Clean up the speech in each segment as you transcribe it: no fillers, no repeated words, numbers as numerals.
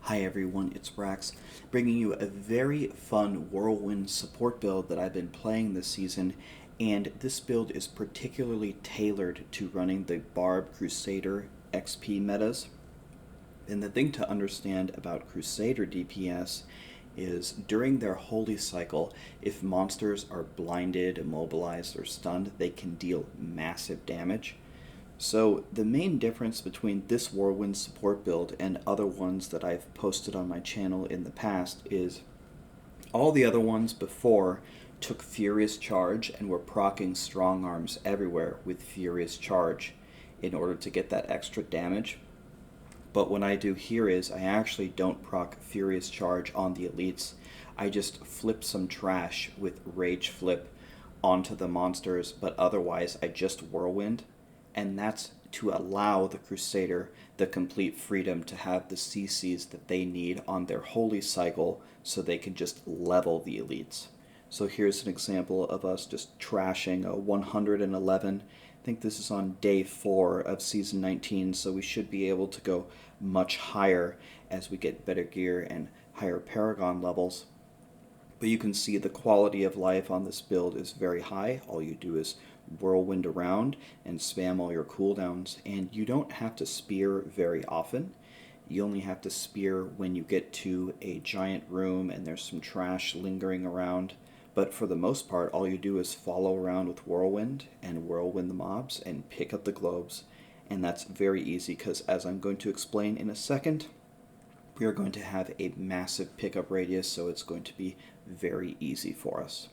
Hi everyone, it's Rax, bringing you a very fun Whirlwind support build that I've been playing this season, and this build is particularly tailored to running the Barb Crusader XP metas. And the thing to understand about Crusader DPS is during their holy cycle, if monsters are blinded, immobilized, or stunned, they can deal massive damage. So the main difference between this Whirlwind support build and other ones that I've posted on my channel in the past is all the other ones before took Furious Charge and were proccing strong arms everywhere with Furious Charge in order to get that extra damage. But what I do here is I actually don't proc Furious Charge on the elites. I just flip some trash with Rage Flip onto the monsters, but otherwise I just Whirlwind, and that's to allow the Crusader the complete freedom to have the CCs that they need on their holy cycle so they can just level the elites. So here's an example of us just trashing a 111. I think this is on day 4 of season 19, so we should be able to go much higher as we get better gear and higher Paragon levels. But you can see the quality of life on this build is very high. All you do is whirlwind around and spam all your cooldowns, and you don't have to spear very often. You only have to spear when you get to a giant room and there's some trash lingering around. But for the most part, all you do is follow around with Whirlwind and whirlwind the mobs and pick up the globes. And that's very easy because, as I'm going to explain in a second, we are going to have a massive pickup radius, so it's going to be very easy for us.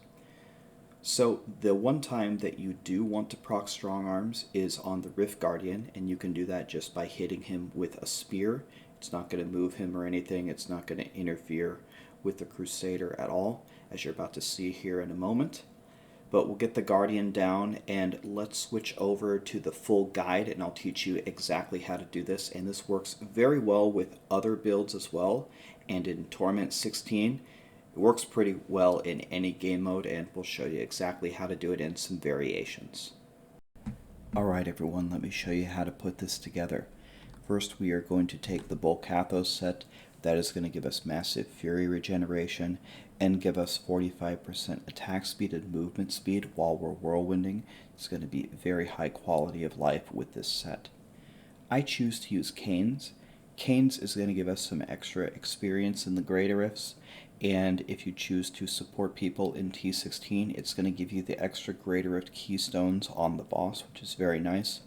So the one time that you do want to proc strong arms is on the Rift Guardian, and you can do that just by hitting him with a spear. It's not going to move him or anything. It's not going to interfere with the Crusader at all, as you're about to see here in a moment. But we'll get the Guardian down, and let's switch over to the full guide, and I'll teach you exactly how to do this. And this works very well with other builds as well, and in Torment 16. It works pretty well in any game mode, and we'll show you exactly how to do it in some variations. Alright everyone, let me show you how to put this together. First, we are going to take the Bulk Kathos set. That is going to give us massive Fury regeneration and give us 45% attack speed and movement speed while we're whirlwinding. It's going to be very high quality of life with this set. I choose to use Canes. Canes is going to give us some extra experience in the Greater Rifts, and if you choose to support people in T16, it's going to give you the extra Greater Rift Keystones on the boss, which is very nice.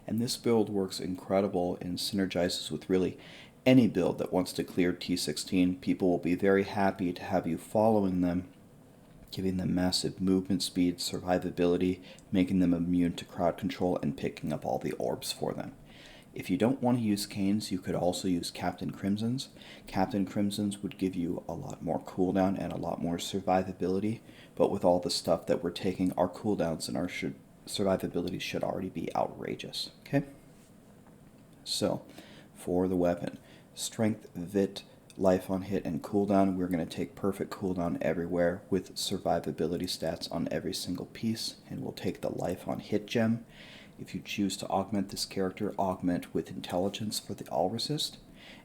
And this build works incredible and synergizes with really any build that wants to clear T16. People will be very happy to have you following them, giving them massive movement speed, survivability, making them immune to crowd control, and picking up all the orbs for them. If you don't want to use Canes, you could also use Captain Crimsons. Captain Crimsons would give you a lot more cooldown and a lot more survivability, but with all the stuff that we're taking, our cooldowns and our survivability should already be outrageous. Okay? So, for the weapon, Strength, Vit, Life on Hit, and Cooldown, we're going to take Perfect Cooldown everywhere with survivability stats on every single piece, and we'll take the Life on Hit gem. If you choose to augment this character, augment with Intelligence for the All Resist,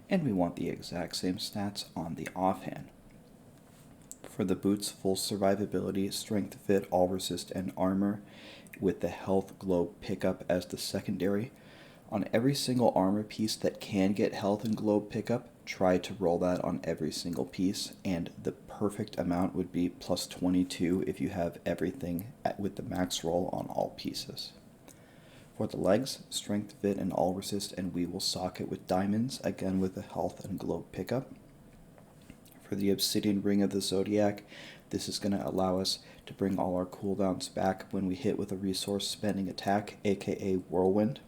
and we want the exact same stats on the offhand. For the boots, full survivability, Strength, Fit, All Resist, and Armor, with the Health Globe pickup as the secondary. On every single armor piece that can get health and globe pickup, try to roll that on every single piece, and the perfect amount would be plus 22 if you have everything with the max roll on all pieces. For the legs, Strength, Fit, and All Resist, and we will socket with diamonds, again with the health and globe pickup. For the Obsidian Ring of the Zodiac, this is going to allow us to bring all our cooldowns back when we hit with a resource spending attack, aka Whirlwind.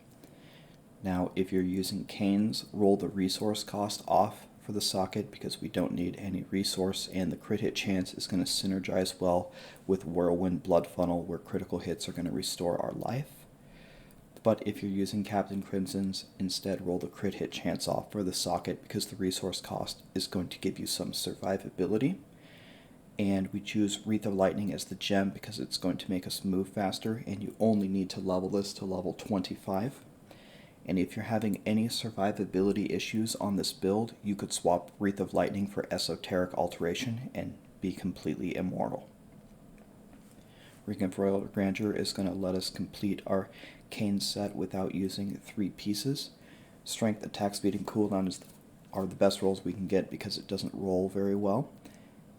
Now, if you're using Canes, roll the resource cost off for the socket because we don't need any resource, and the crit hit chance is going to synergize well with Whirlwind Blood Funnel, where critical hits are going to restore our life. But if you're using Captain Crimson's, instead roll the crit hit chance off for the socket because the resource cost is going to give you some survivability. And we choose Wreath of Lightning as the gem because it's going to make us move faster, and you only need to level this to level 25. and if you're having any survivability issues on this build, you could swap Wreath of Lightning for Esoteric Alteration and be completely immortal. Ring of Royal Grandeur is going to let us complete our Cane set without using 3 pieces. Strength, attack speed, and cooldown are the best rolls we can get because it doesn't roll very well.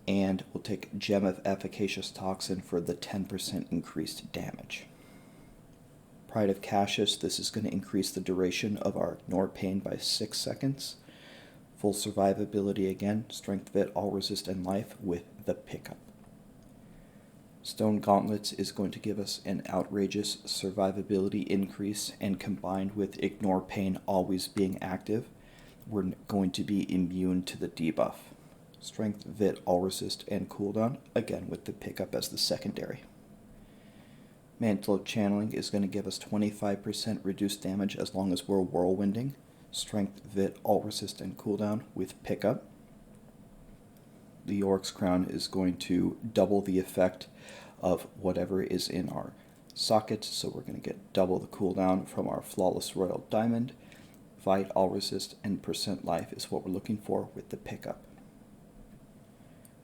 And we'll take Gem of Efficacious Toxin for the 10% increased damage. Pride of Cassius, this is going to increase the duration of our Ignore Pain by 6 seconds. Full survivability again, Strength, Vit, All Resist, and Life with the pickup. Stone Gauntlets is going to give us an outrageous survivability increase, and combined with Ignore Pain always being active, we're going to be immune to the debuff. Strength, Vit, All Resist, and Cooldown, again with the pickup as the secondary. Mantle of Channeling is going to give us 25% reduced damage as long as we're whirlwinding. Strength, Vit, All Resist, and Cooldown with pickup. The Yorick's Crown is going to double the effect of whatever is in our socket, so we're going to get double the cooldown from our Flawless Royal Diamond. Fight, All Resist, and percent life is what we're looking for with the pickup.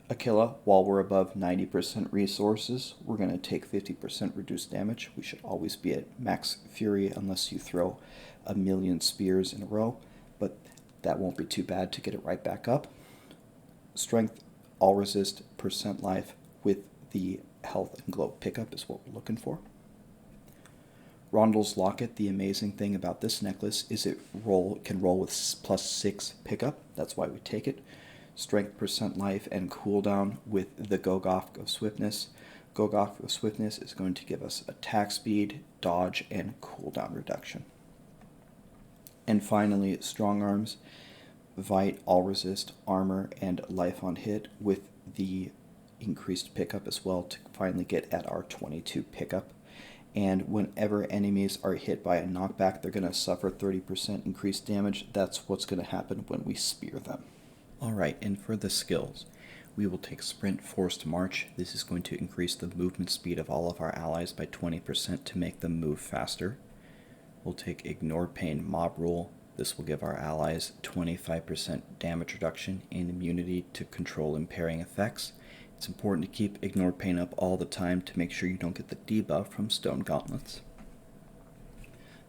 Aquila, while we're above 90% resources, we're going to take 50% reduced damage. We should always be at max fury unless you throw a million spears in a row, but that won't be too bad to get it right back up. Strength, All Resist, percent life with the health and glow pickup is what we're looking for. Rondell's Locket, the amazing thing about this necklace is it can roll with +6 pickup. That's why we take it. Strength, percent life, and cooldown with the Gogoth of Swiftness. Gogoth of Swiftness is going to give us attack speed, dodge, and cooldown reduction. And finally, Strong Arms, Vite, All Resist, Armor, and Life on Hit with the increased pickup as well to finally get at our 22 pickup. And whenever enemies are hit by a knockback, they're going to suffer 30% increased damage. That's what's going to happen when we spear them. Alright, and for the skills, we will take Sprint, Forced March. This is going to increase the movement speed of all of our allies by 20% to make them move faster. We'll take Ignore Pain, Mob Rule. This will give our allies 25% damage reduction and immunity to control impairing effects. It's important to keep Ignore Pain up all the time to make sure you don't get the debuff from Stone Gauntlets.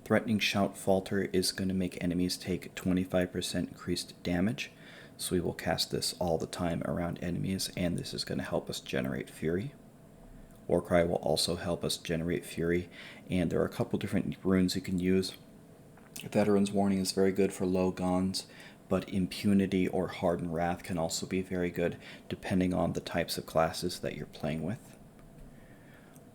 Threatening Shout Falter is going to make enemies take 25% increased damage. So we will cast this all the time around enemies, and this is going to help us generate Fury. Warcry will also help us generate Fury, and there are a couple different runes you can use. Veteran's Warning is very good for low Gons, but Impunity or Hardened Wrath can also be very good depending on the types of classes that you're playing with.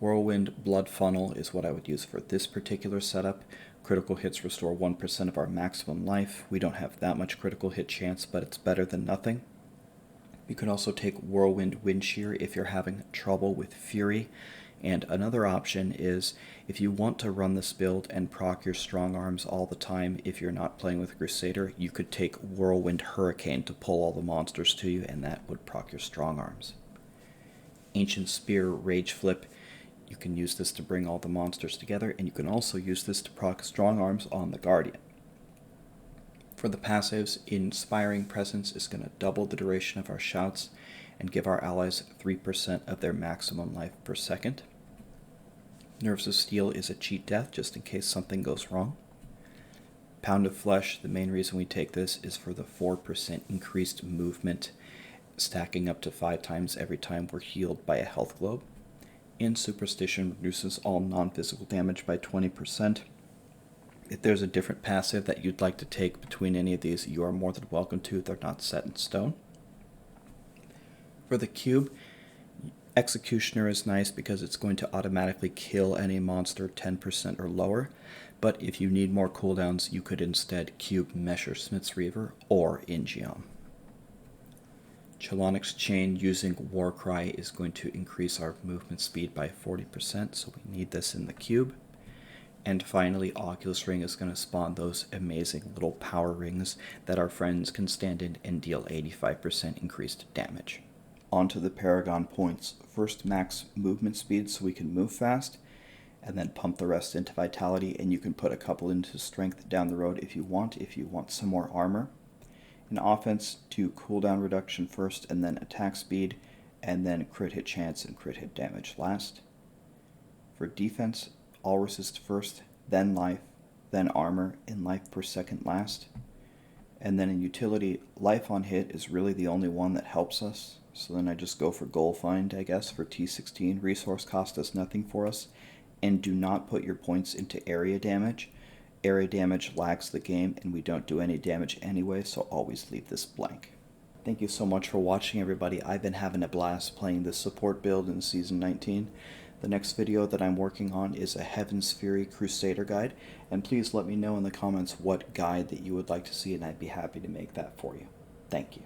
Whirlwind Blood Funnel is what I would use for this particular setup. Critical hits restore 1% of our maximum life. We don't have that much critical hit chance, but it's better than nothing. You can also take Whirlwind Wind Shear if you're having trouble with Fury. And another option is if you want to run this build and proc your Strong Arms all the time, if you're not playing with Crusader, you could take Whirlwind Hurricane to pull all the monsters to you, and that would proc your Strong Arms. Ancient Spear Rage Flip. You can use this to bring all the monsters together, and you can also use this to proc Strong Arms on the Guardian. For the passives, Inspiring Presence is going to double the duration of our shouts and give our allies 3% of their maximum life per second. Nerves of Steel is a cheat death just in case something goes wrong. Pound of Flesh, the main reason we take this is for the 4% increased movement, stacking up to 5 times every time we're healed by a health globe. And Superstition reduces all non-physical damage by 20%. If there's a different passive that you'd like to take between any of these, you are more than welcome to. They're not set in stone. For the cube, Executioner is nice because it's going to automatically kill any monster 10% or lower, but if you need more cooldowns, you could instead cube Messerschmitt's Reaver or Ingeom. Chelonics Chain using Warcry is going to increase our movement speed by 40%, so we need this in the cube. And finally, Oculus Ring is going to spawn those amazing little power rings that our friends can stand in and deal 85% increased damage. On to the Paragon points. First, max movement speed so we can move fast, and then pump the rest into vitality, and you can put a couple into strength down the road if you want some more armor. In offense, do cooldown reduction first, and then attack speed, and then crit hit chance and crit hit damage last. For defense, all resist first, then life, then armor, and life per second last. And then in utility, life on hit is really the only one that helps us, so then I just go for goal find, I guess, for T16. Resource cost does nothing for us. And do not put your points into area damage. Area damage lags the game, and we don't do any damage anyway, so always leave this blank. Thank you so much for watching, everybody. I've been having a blast playing this support build in Season 19. The next video that I'm working on is a Heaven's Fury Crusader guide, and please let me know in the comments what guide that you would like to see, and I'd be happy to make that for you. Thank you.